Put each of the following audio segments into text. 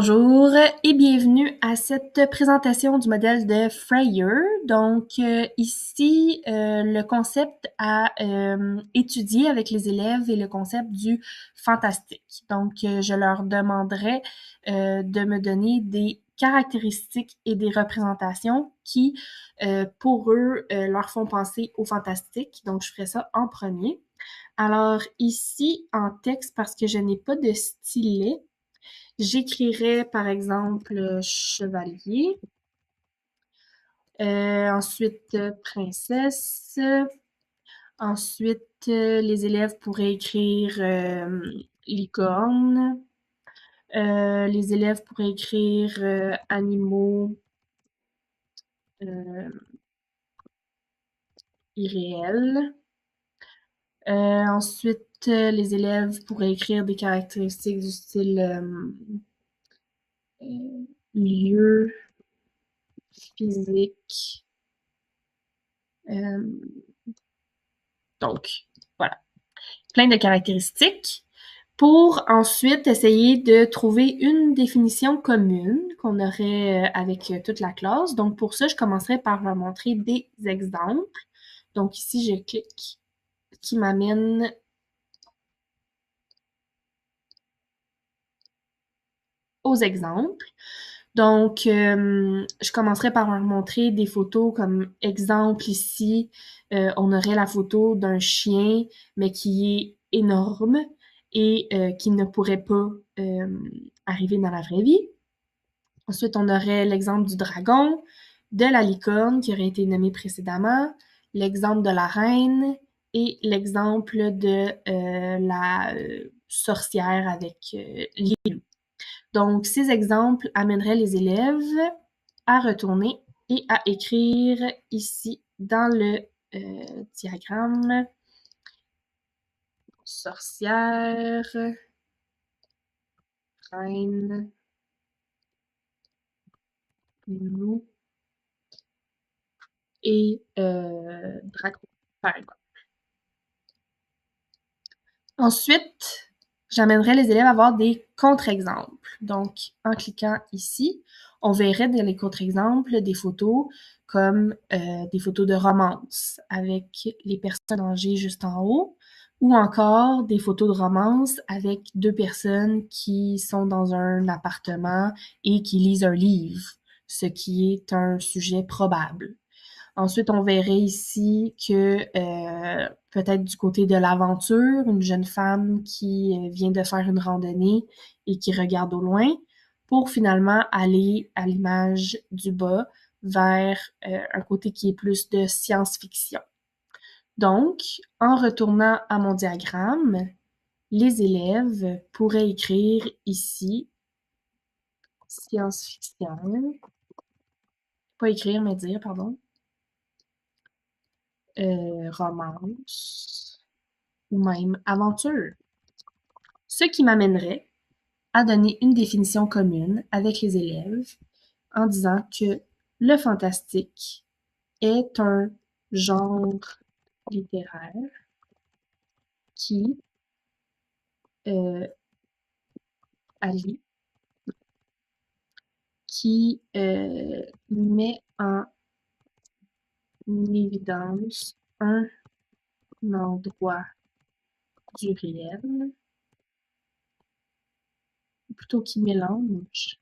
Bonjour et bienvenue à cette présentation du modèle de Freyr. Donc ici, le concept à étudier avec les élèves est le concept du fantastique. Donc je leur demanderai de me donner des caractéristiques et des représentations qui, pour eux, leur font penser au fantastique. Donc je ferai ça en premier. Alors ici, en texte, parce que je n'ai pas de stylet, j'écrirais par exemple chevalier, ensuite princesse, ensuite les élèves pourraient écrire licorne, les élèves pourraient écrire animaux euh, irréels. Ensuite, les élèves pourraient écrire des caractéristiques du style lieu, physique. Donc, voilà. Plein de caractéristiques pour ensuite essayer de trouver une définition commune qu'on aurait avec toute la classe. Donc, pour ça, je commencerai par leur montrer des exemples. Donc, ici, je clique qui m'amène aux exemples. Donc, je commencerai par leur montrer des photos comme exemple ici. On aurait la photo d'un chien, mais qui est énorme et qui ne pourrait pas arriver dans la vraie vie. Ensuite, on aurait l'exemple du dragon, de la licorne qui aurait été nommé précédemment, l'exemple de la reine et l'exemple de la sorcière avec les loups. Donc, ces exemples amèneraient les élèves à retourner et à écrire ici dans le diagramme sorcière, reine, loup et dragon, par exemple. Ensuite, j'amènerai les élèves à avoir des contre-exemples. Donc, en cliquant ici, on verrait dans les contre-exemples des photos comme des photos de romance avec les personnes âgées juste en haut, ou encore des photos de romance avec deux personnes qui sont dans un appartement et qui lisent un livre, ce qui est un sujet probable. Ensuite, on verrait ici que peut-être du côté de l'aventure, une jeune femme qui vient de faire une randonnée et qui regarde au loin pour finalement aller à l'image du bas vers un côté qui est plus de science-fiction. Donc, en retournant à mon diagramme, les élèves pourraient écrire ici science-fiction, pas écrire, mais dire, pardon, romance ou même aventure. Ce qui m'amènerait à donner une définition commune avec les élèves en disant que le fantastique est un genre littéraire qui allie, qui met en évidence un endroit du réel, plutôt qui mélange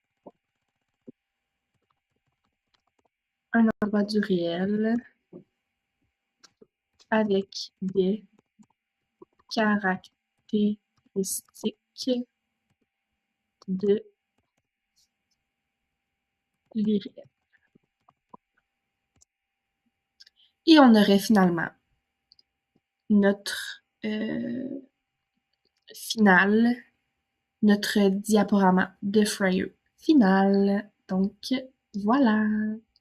un endroit du réel avec des caractéristiques de l'irréel. Et on aurait finalement notre finale, notre diaporama de Freyr final. Donc, voilà.